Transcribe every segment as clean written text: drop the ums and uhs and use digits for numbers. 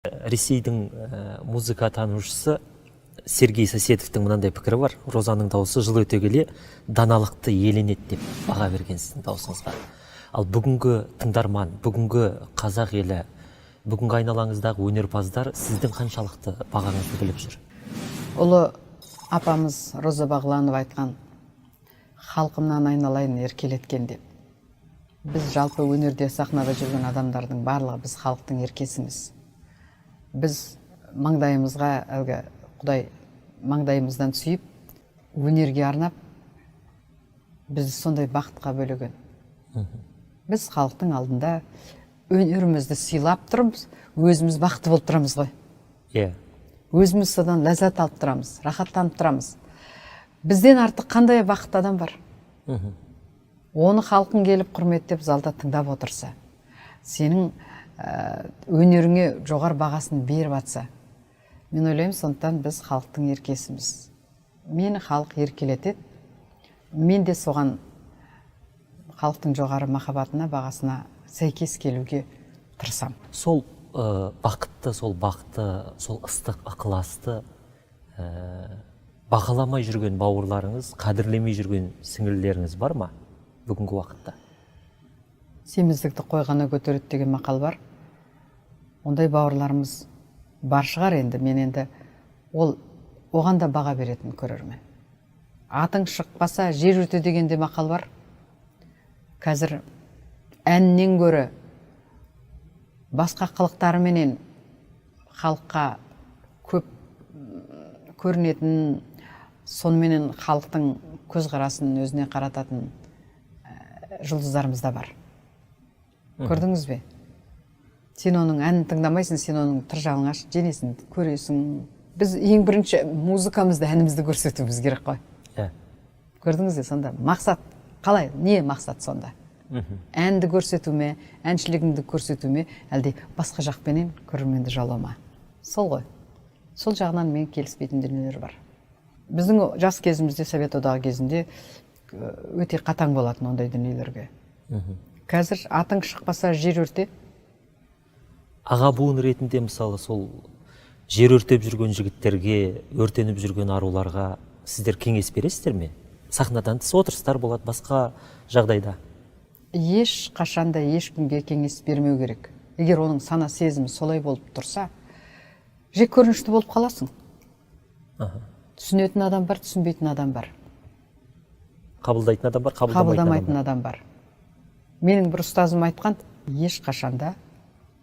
Ресейдің музыка танушысы Сергей Соседовтың мынандай пікірі бар. Розаның дауысы жыл өте келе даналықты еленеді деп баға берген сіздің дауысыңызға. Ал бүгінгі тыңдарман, бүгінгі қазақ елі, бүгінгі айналаңыздағы өнерпаздар сіздің қаншалықты бағаңызды біліп жүр? Ұлы апамыз Роза Бағланова айтқан, халқымнан айналайын еркелеткен деп. Біз жалпы өнерде, сахнада жүрген адамдардың барлығы біз халықтың еркесіміз. Біз маңдайымызға, Құдай маңдайымыздан сүйіп, өнерге арнап, бізді сондай бақытқа бөлеген. Біз халықтың алдында өнерімізді сыйлап тұрмыз, өзіміз бақытты болып тұрамыз ғой. Өзіміз содан ләззат алып тұрамыз, рахаттанып тұрамыз. Бізден артық қандай бақытты адам бар? Оны халқың келіп құрметтеп залда тыңдап отырса, сенің өнеріңе жоғар бағасын беріп атса, мен ойлаймын, сондықтан біз халықтың еркесіміз. Мені халық еркелетеді, мен де соған халықтың жоғары махаббатына, бағасына сәйкес келуге тырысам. Сол бақытты, сол ыстық ықыласты бағаламай жүрген бауырларыңыз, қадірлемей жүрген сіңілдеріңіз бар ма бүгінгі уақытта? Семіздікті қойғаны көтереді деген мақал бар. Ондай бауырларымыз бар шығар енді. Мен енді оған да баға беретін көрермен. Атың шықпаса жер өрте дегенде мақал бар. Қазір әннен гөрі басқа қылықтарыменен халыққа көп көрінетін, сонымен халықтың көзқарасын өзіне қарататын жұлдыздарымыз да бар. Көрдіңіз бе? Сен оның әнін тыңдамайсың, сен оның тыр жалаңаш денесін көресің. Біз ең бірінші музыкамызды, әнімізді көрсетуіміз керек қой. Көрдіңіз бе сонда? Мақсат қалай? Не мақсат сонда? Әнді көрсету ме, әншілігіңді көрсету ме, әлде басқа жақпенен көрерменді жалама? Сол ғой. Сол жағынан мен келіспейтін дүниелер бар. Біздің жас кезімізде, Совет одағы кезінде өте қатаң болатын ондай дүниелерге. Қазір атың шықпаса жер өрте. Аға буын ретінде мысалы сол жер өртеп жүрген жігіттерге, өртеніп жүрген аруларға сіздер кеңес бересіздер ме? Сахнадан тыс отырыстар болады, басқа жағдайда. Еш қашанда ешкімге кеңес бермеу керек. Егер оның сана сезімі солай болып тұрса, жек көрінішті болып қаласың. Түсінетін адам бар, түсінбейтін адам бар. Қабылдайтын адам бар, қабылдамайтын адам бар. Менің бір ұстазым айтқан, еш қашанда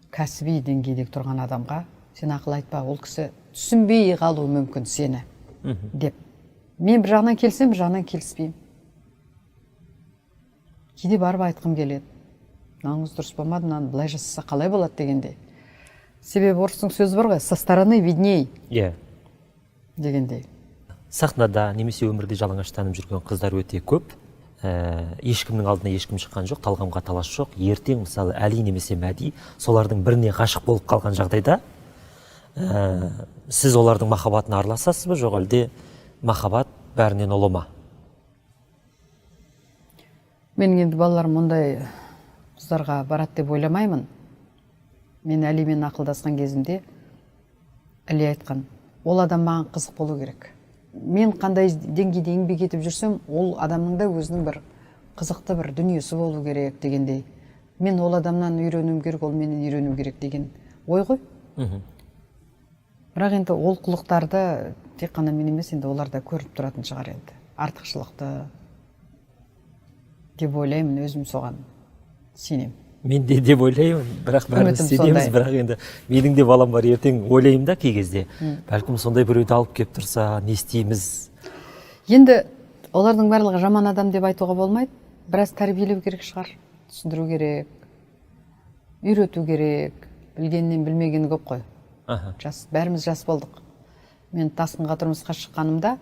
кәсіби деңгейдегі тұрған адамға сен ақыл айтпа, ол кісі түсінбей қалуы мүмкін сені деп. Мен бір жағынан келсем, бір жағынан келіспеймін. Кейде барып айтқым келеді. Мынаңыз дұрыс болмады, мынаны былай жасаса қалай болады дегенде. Себебі орыстың сөзі бар ғой, со стороны видней дегенде. Сахнада немесе өмірде жалаңаштанып жүрген қыздар өте көп. Ешкімнің алдына ешкім шыққан жоқ, талғамға талас жоқ. Ертең мысалы Әли немесе Мәди солардың біріне ғашық болып қалған жағдайда сіз олардың махаббатына араласасыз ба, жоқ әлде махаббат бәрінен ұлы ма? Менің енді балаларым мұндай қыздарға барады деп ойламаймын. Мен Әлимен ақылдасқан кезімде Әли айтқан, ол адам маған қызық болу керек. Мен қандай деңгейде еңбек етіп жүрсем, ол адамның да өзінің бір қызықты бір дүниесі болу керек дегендей. Мен ол адамнан үйренуім керек, ол менен үйрену керек деген ой ғой. Бірақ енді ол құлықтарды тек қана мен емес, енді олар да көріп тұратын шығар енді. Артықшылықты деп ойлаймын, өзім соған сенем. Мен де деп ойлаймын, бірақ бәріміз сенеміз, бірақ енді менің де балам бар, ертең ойлаймын да кей кезде. Бәлкім сондай біреуді алып кеп тұрса, не істейміз? Енді олардың барлығы жаман адам деп айтуға болмайды. Біраз тәрбиелеу керек шығар, түсіндіру керек, үйрету керек. Білгеннен білмегені көп қой. Бәріміз жас болдық. Мен тасқынға тұрмысқа шыққанымда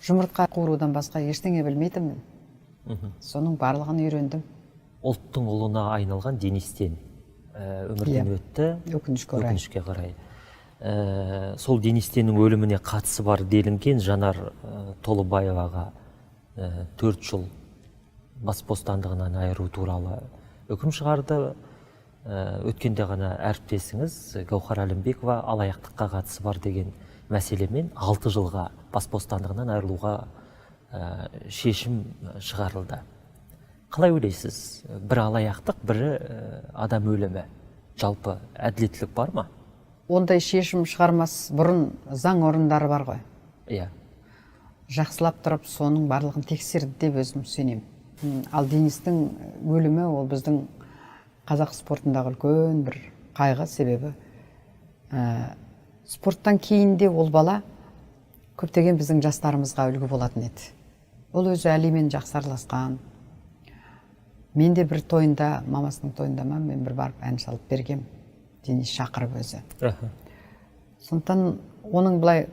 жұмыртқа қуырудан басқа ештеңе білмейтінмін. Соның барлығын үйрендім. Ұлттың ұлына айналған Денис Тен өмірден өтті, өкінішке қарай. Сол Денис Теннің өліміне қатысы бар делінген Жанар Толыбаеваға 4 жыл бас бостандығынан айыру туралы үкім шығарды. өткенде ғана әріптесіңіз Гаухар Әлімбекова алаяқтыққа қатысы бар деген мәселемен 6 жылға бас бостандығынан айырылуға шешім шығарылды. Қалай ойлайсыз? Бірі алаяқтық, бірі адам өлімі. Жалпы әділеттілік бар ма? Ондай шешім шығармас бұрын заң орындары бар ғой. Иә. Жақсылап тұрып, соның барлығын тексерді деп өзім сенемін. Ал Денистің өлімі ол біздің қазақ спортындағы үлкен бір қайғы, себебі спорттан кейінде ол бала көптеген біздің жастарымызға үлгі болатын еді. Ол өзі Әлимен жақсы араласқан. Мен де бір тойында, мамасының тойында мен бір барып ән салып бергем. Денис шақырып өзі. Сондықтан оның былай,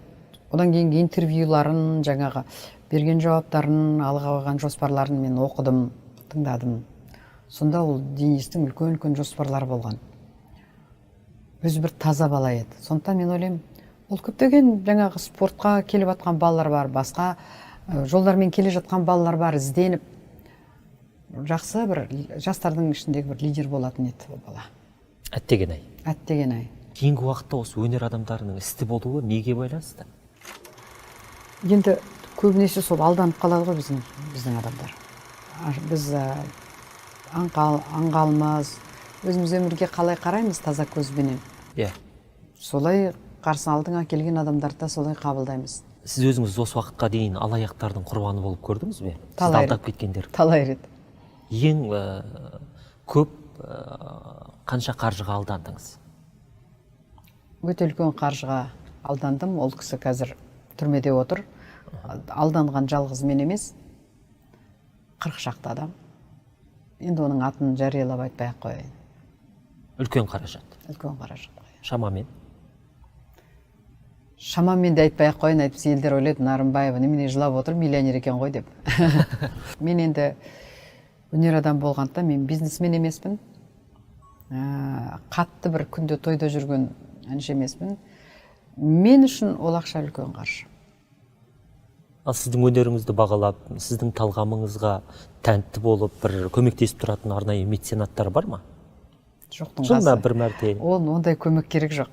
одан кейінгі интервьюларын, жаңағы берген жауаптарын, алға қойған жоспарларын мен оқыдым, тыңдадым. Сонда ол Денистің үлкен жоспарлары болған. Өзі бір таза бала еді. Сондықтан мен ойлаймын, ол көптеген жаңағы спортқа келіп жатқан балалар бар, басқа жолдармен келе жатқан балалар бар, ізденіп жақсы бір жастардың ішіндегі бір лидер болатын еді ол бала. Әттеген-ай. Әттеген-ай. Кейінгі уақытта осы өнер адамдарының істі болуы неге байланысты? Енді көбінесе сол алданып қалады ғой біздің адамдар. Біз аңғалмыз, өзіміз өмірге қалай қараймыз таза көзбенен. Иә. Солай қарсы алдыңа келген адамдарды солай қабылдаймыз. Сіз өзіңіз осы уақытқа дейін алаяқтардың құрбаны болып көрдіңіз бе? Сізді алдап кеткендер. Талай рет. Ең көп қанша қаржыға алдандыңыз? Өте үлкен қаржыға алдандым. Ол кісі қазір түрмеде отыр. Алданған жалғыз мен емес, 40 шақты адам. Енді оның атын жариялап айтпай-ақ қояйын. Үлкен қаражат. Үлкен қаражат. Шамамен? Шамамен де айтпай-ақ қояйын, айтпаса елдер ойлайды, Нарымбаева немене жылап отыр, миллионер екен ғой деп. Мен енді өнер адам болғанда мен бизнесмен емеспін. Қатты бір күнде тойда жүрген әнші емеспін. Мен үшін ол ақша үлкен қаржы. Ал сіздің өнеріңізді бағалап, сіздің талғамыңызға тәнті болып, бір көмектесіп тұратын арнайы меценаттар бар ма? Жоқтың қасы. Жылда бір мәрте. Ондай көмек керек жоқ.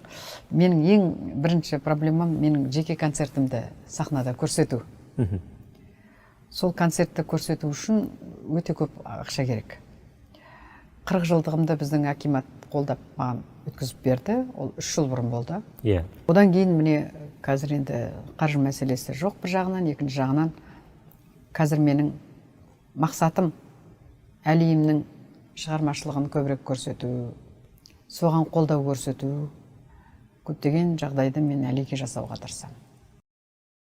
Менің ең бірінші проблемам менің жеке концертімді сахнада көрсету. Сол концертті көрсету үшін өте көп ақша керек. 40 жылдығымда біздің акимат қолдап маған өткізіп берді. Ол 3 жыл бұрын болды. Иә. Одан кейін міне қазір енді қаржы мәселесі жоқ бір жағынан, екінші жағынан қазір менің мақсатым Әлиімнің шығармашылығын көбірек көрсету, соған қолдау көрсету, көптеген жағдайды мен Әлиге жасауға тырысамын.